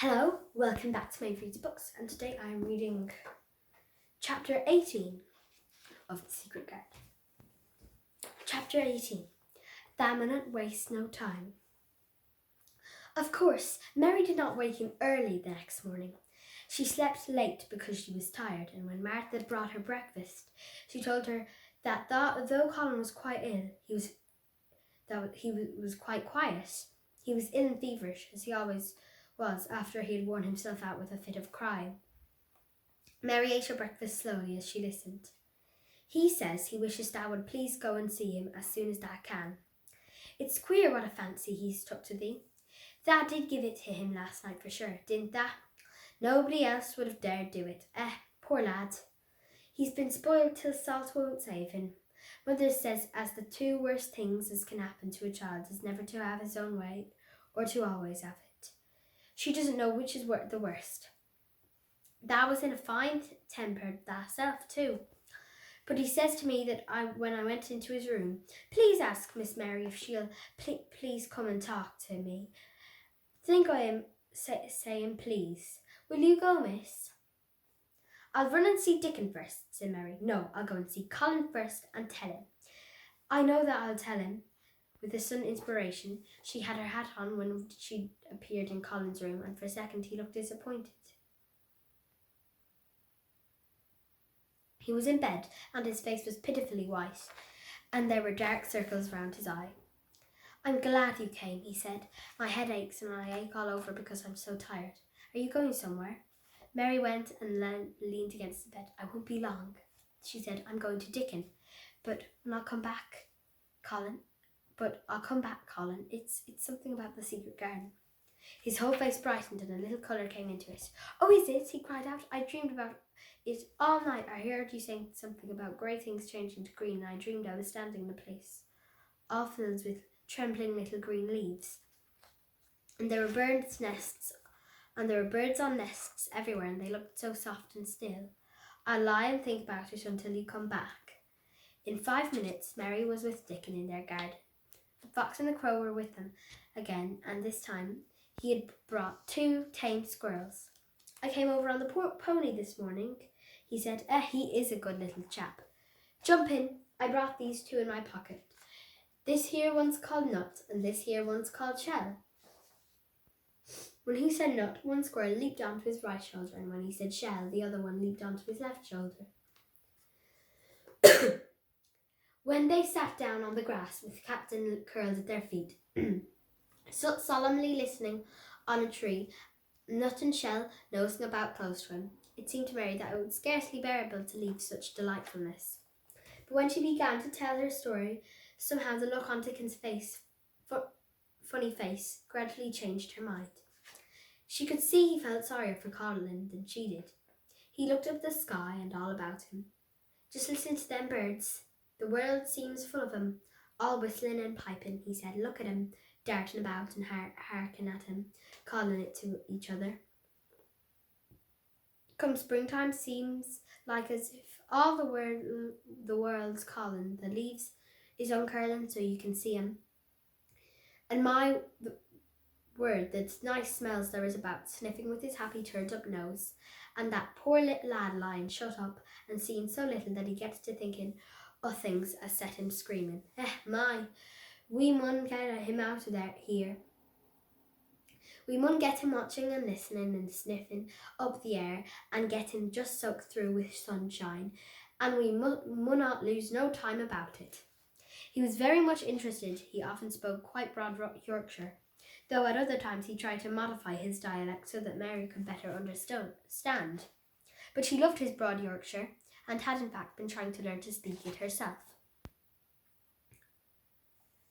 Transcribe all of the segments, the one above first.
Hello, welcome back to Mary Reads Books, and today I am reading Chapter 18 of The Secret Garden. Chapter 18. That minute wastes no time. Of course, Mary did not waken early the next morning. She slept late because she was tired, and when Martha brought her breakfast, she told her that though Colin was quite ill, he was quite quiet. He was ill and feverish, as he always was after he had worn himself out with a fit of crying. Mary ate her breakfast slowly as she listened. He says he wishes Dad would please go and see him as soon as Dad can. It's queer what a fancy he's took to thee. Dad did give it to him last night for sure, didn't Dad? Nobody else would have dared do it. Poor lad. He's been spoiled till salt won't save him. Mother says as the two worst things as can happen to a child is never to have his own way or to always have it. She doesn't know which is the worst. Dad was in a fine temper thatself too. But he says to me that when I went into his room, please ask Miss Mary if she'll please come and talk to me. Think I am saying please. Will you go, miss? I'll run and see Dickon first, said Mary. No, I'll go and see Colin first and tell him. I know that I'll tell him. With a sudden inspiration, she had her hat on when she appeared in Colin's room, and for a second he looked disappointed. He was in bed, and his face was pitifully white, and there were dark circles round his eye. I'm glad you came, he said. My head aches, and I ache all over because I'm so tired. Are you going somewhere? Mary went and leaned against the bed. I won't be long, she said. I'm going to Dickon, but I'll come back, Colin. It's something about the secret garden. His whole face brightened and a little colour came into it. Oh, is it? He cried out. I dreamed about it all night. I heard you saying something about grey things changing to green, and I dreamed I was standing in a place all filled with trembling little green leaves. And there were birds' nests, and there were birds on nests everywhere, and they looked so soft and still. I'll lie and think about it until you come back. In 5 minutes, Mary was with Dickon in their garden. The fox and the crow were with them again, and this time he had brought 2 tame squirrels. I came over on the pony this morning, he said. He is a good little chap. Jump in. I brought these 2 in my pocket. This here one's called Nut, and this here one's called Shell. When he said Nut, one squirrel leaped onto his right shoulder, and when he said Shell, the other one leaped onto his left shoulder. When they sat down on the grass with Captain curled at their feet, solemnly listening on a tree, Nut and Shell nosing about close to him, it seemed to Mary that it would scarcely bearable to leave such delightfulness. But when she began to tell her story, somehow the look on Dickon's funny face, gradually changed her mind. She could see he felt sorrier for Colin than she did. He looked up the sky and all about him. Just listen to them birds. The world seems full of 'em, all whistling and piping, he said. Look at 'em, darting about and harking at him, calling it to each other. Come springtime seems like as if all the world's calling. The leaves is uncurling so you can see 'em. And my word, the nice smells there is about, sniffing with his happy turned-up nose, and that poor little lad lying shut up and seeing so little that he gets to thinking o' things as set him screaming. We mun get him out of here. We mun get him watching and listening and sniffing up the air and get him just soaked through with sunshine, and we mun not lose no time about it. He was very much interested. He often spoke quite broad Yorkshire, though at other times he tried to modify his dialect so that Mary could better understand. But she loved his broad Yorkshire, and had in fact been trying to learn to speak it herself.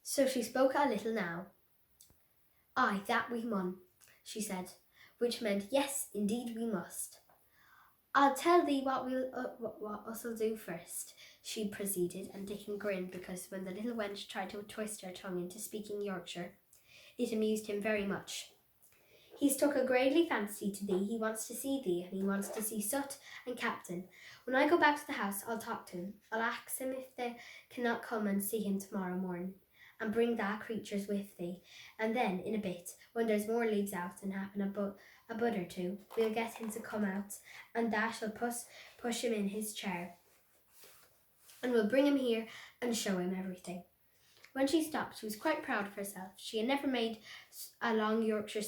So she spoke a little now. Aye, that we mun, she said, which meant yes, indeed we must. I'll tell thee what us'll do first, she proceeded, and Dickon grinned because when the little wench tried to twist her tongue into speaking Yorkshire, it amused him very much. He's took a greatly fancy to thee. He wants to see thee, and he wants to see Sut and Captain. When I go back to the house, I'll talk to him. I'll ask him if they cannot come and see him tomorrow morning. and bring thy creatures with thee. And then, in a bit, when there's more leaves out and happen a bud or two, we'll get him to come out, and thou shall push him in his chair, and we'll bring him here and show him everything." When she stopped, she was quite proud of herself. She had never made a long Yorkshire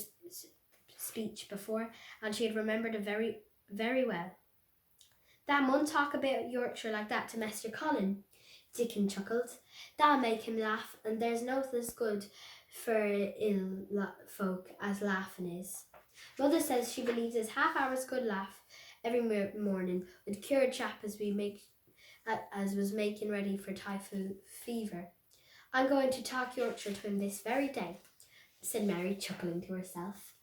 speech before, and she had remembered it very, very well. "Thou mun talk about Yorkshire like that to Master Colin," Dickon chuckled. "That'll make him laugh, and there's nothing as good for ill folk as laughing is. Mother says she believes there's half hour's good laugh every morning would cure a chap as was making ready for typhoid fever. I'm going to talk Yorkshire to him this very day," said Mary, chuckling to herself.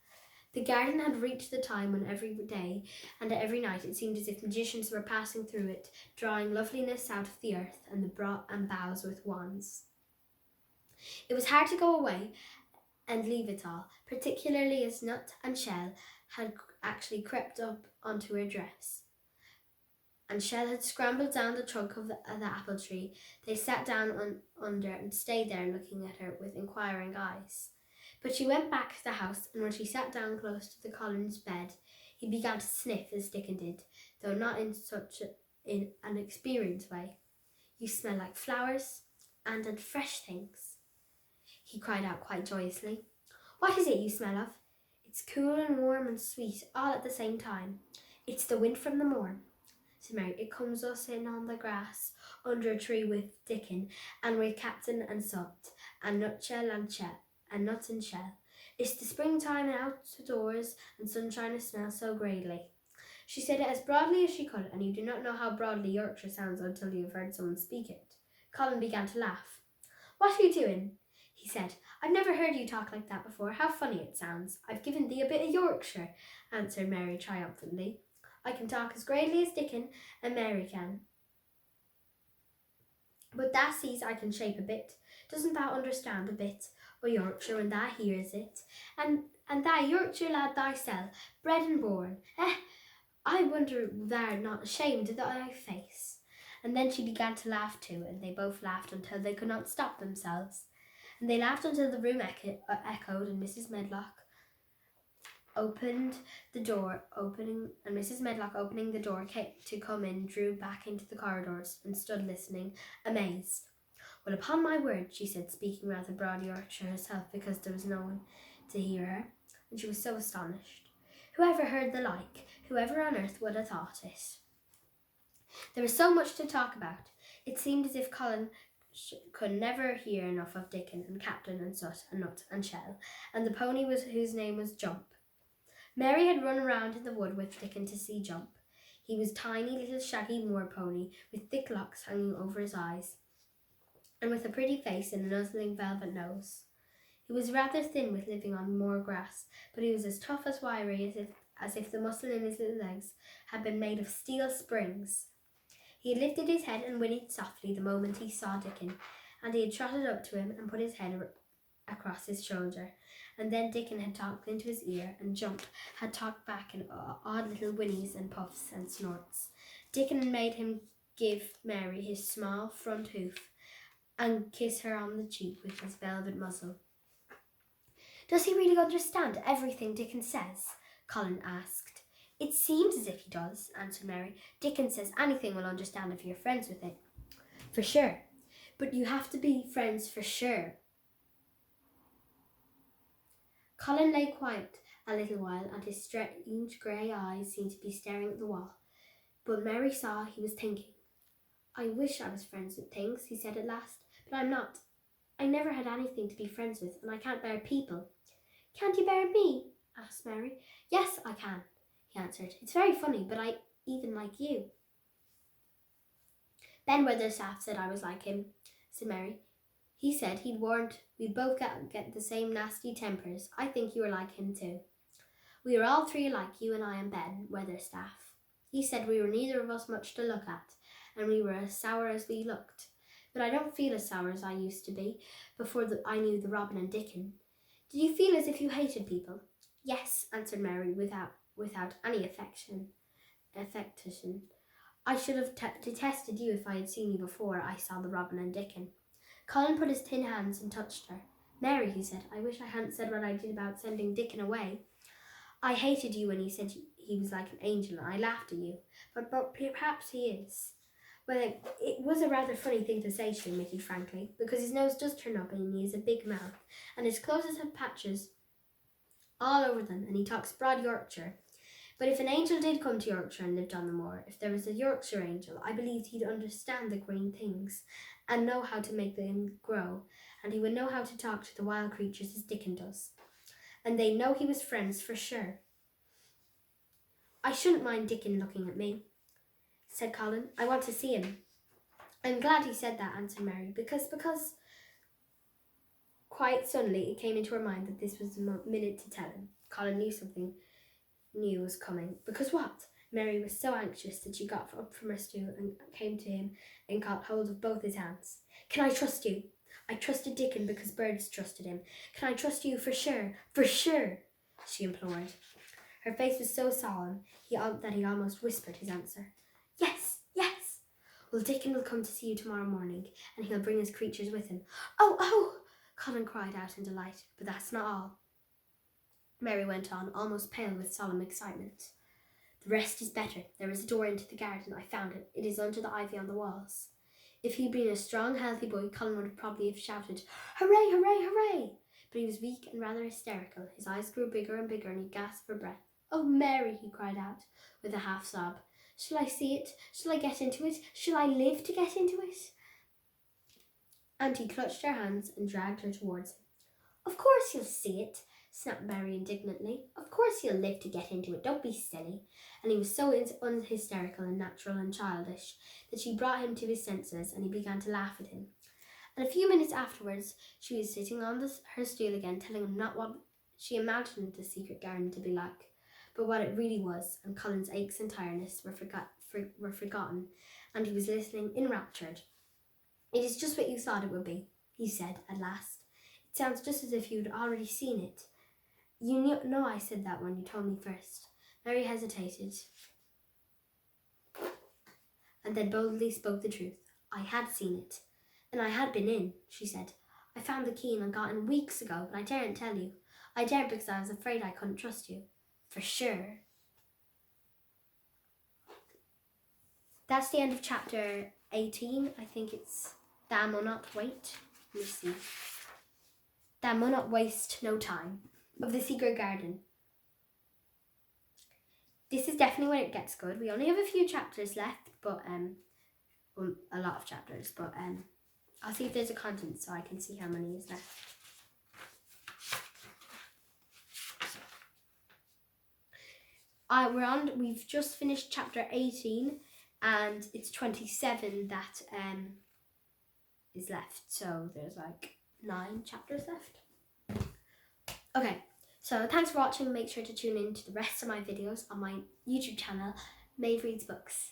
The garden had reached the time when every day and every night it seemed as if magicians were passing through it, drawing loveliness out of the earth and the boughs with wands. It was hard to go away and leave it all, particularly as Nut and Shell had actually crept up onto her dress, and Shell had scrambled down the trunk of the apple tree. They sat down under and stayed there looking at her with inquiring eyes. But she went back to the house, and when she sat down close to the Colin's bed, he began to sniff as Dickon did, though not in an experienced way. "You smell like flowers and fresh things," he cried out quite joyously. "What is it you smell of? It's cool and warm and sweet all at the same time. It's the wind from the moor," said Mary. "It comes us in on the grass under a tree with Dickon and with Captain and Sut and Nutshell and Nut and Shell. It's the springtime and outdoors and sunshine and smell so greatly." She said it as broadly as she could, and you do not know how broadly Yorkshire sounds until you have heard someone speak it. Colin began to laugh. "What are you doing?" he said. "I've never heard you talk like that before. How funny it sounds." "I've given thee a bit of Yorkshire," answered Mary triumphantly. "I can talk as greatly as Dickon and Mary can. But thou sees I can shape a bit. Doesn't thou understand a bit o' Yorkshire when thou hears it? And thou Yorkshire lad thyself, bred and born. I wonder thou'rt not ashamed of thy face." And then she began to laugh too, and they both laughed until they could not stop themselves. And they laughed until the room echoed, and Mrs. Medlock opening the door to come in, drew back into the corridors and stood listening, amazed. "Well, upon my word," she said, speaking rather broad Yorkshire herself because there was no one to hear her, and she was so astonished. "Whoever heard the like? Whoever on earth would have thought it?" There was so much to talk about. It seemed as if Colin could never hear enough of Dickon and Captain and Sut and Nut and Shell, and the pony whose name was Jump. Mary had run around in the wood with Dickon to see Jump. He was a tiny little shaggy moor pony with thick locks hanging over his eyes, and with a pretty face and a nuzzling velvet nose. He was rather thin with living on moor grass, but he was as tough as wiry as if the muscle in his little legs had been made of steel springs. He had lifted his head and whinnied softly the moment he saw Dickon, and he had trotted up to him and put his head across his shoulder. And then Dickon had talked into his ear, and Jump had talked back in odd little whinnies and puffs and snorts. Dickon made him give Mary his small front hoof and kiss her on the cheek with his velvet muzzle. "Does he really understand everything Dickon says?" Colin asked. "It seems as if he does," answered Mary. "Dickon says anything will understand if you're friends with it." "For sure. But you have to be friends for sure." Colin lay quiet a little while, and his strange grey eyes seemed to be staring at the wall. But Mary saw he was thinking. "I wish I was friends with things," he said at last, "but I'm not. I never had anything to be friends with, and I can't bear people." "Can't you bear me?" asked Mary. "Yes, I can," he answered. "It's very funny, but I even like you." "Ben Weatherstaff said I was like him," said Mary. "He said he'd warned we'd both get the same nasty tempers. I think you are like him too. We are all three alike, you and I and Ben Weatherstaff. He said we were neither of us much to look at, and we were as sour as we looked. But I don't feel as sour as I used to be before I knew the Robin and Dickon. Did you feel as if you hated people?" "Yes," answered Mary without any affectation. "I should have detested you if I had seen you before I saw the Robin and Dickon." Colin put his thin hands and touched her. Mary, he said, I wish I hadn't said what I did about sending Dickon away. I hated you when you said he was like an angel, and I laughed at you. But perhaps he is. Well, it was a rather funny thing to say, she admitted frankly, because his nose does turn up and he has a big mouth, and his clothes have patches all over them, and he talks broad Yorkshire. But if an angel did come to Yorkshire and lived on the moor, if there was a Yorkshire angel, I believed he'd understand the green things and know how to make them grow, and he would know how to talk to the wild creatures as Dickon does. And they know he was friends for sure. I shouldn't mind Dickon looking at me, said Colin. I want to see him. I'm glad he said that, answered Mary, because quite suddenly it came into her mind that this was the minute to tell him. Colin knew something new was coming. Because what? Mary was so anxious that she got up from her stool and came to him and caught hold of both his hands. Can I trust you? I trusted Dickon because birds trusted him. Can I trust you for sure? For sure, she implored. Her face was so solemn that he almost whispered his answer. Yes, yes. Well, Dickon will come to see you tomorrow morning, and he'll bring his creatures with him. Oh, oh, Colin cried out in delight. But that's not all. Mary went on, almost pale with solemn excitement. The rest is better. There is a door into the garden. I found it. It is under the ivy on the walls. If he'd been a strong, healthy boy, Colin would probably have shouted, Hooray, hooray, hooray! But he was weak and rather hysterical. His eyes grew bigger and bigger, and he gasped for breath. Oh, Mary, he cried out, with a half-sob. Shall I see it? Shall I get into it? Shall I live to get into it? And he clutched her hands and dragged her towards him. Of course you'll see it, snapped Mary indignantly. Of course you'll live to get into it. Don't be silly. And he was so unhysterical and natural and childish that she brought him to his senses, and he began to laugh at him. And a few minutes afterwards, she was sitting on her stool again, telling him not what she imagined the secret garden to be like, but what it really was, and Colin's aches and tiredness were forgotten, and he was listening enraptured. It is just what you thought it would be, he said at last. It sounds just as if you'd already seen it. You know I said that when you told me first. Mary hesitated, and then boldly spoke the truth. I had seen it, and I had been in, she said. I found the key and got in weeks ago, but I daren't tell you. I daren't because I was afraid I couldn't trust you. For sure. That's the end of chapter 18. I think it's Thou Mun Not Wait. Let me see. Thou Mun Not Waste No Time of the Secret Garden. This is definitely when it gets good. We only have a few chapters left, but a lot of chapters, but I'll see if there's a content so I can see how many is left. We've just finished chapter 18, and it's 27 that is left. So there's like 9 chapters left. Okay, so thanks for watching. Make sure to tune in to the rest of my videos on my YouTube channel, Maeve Reads Books.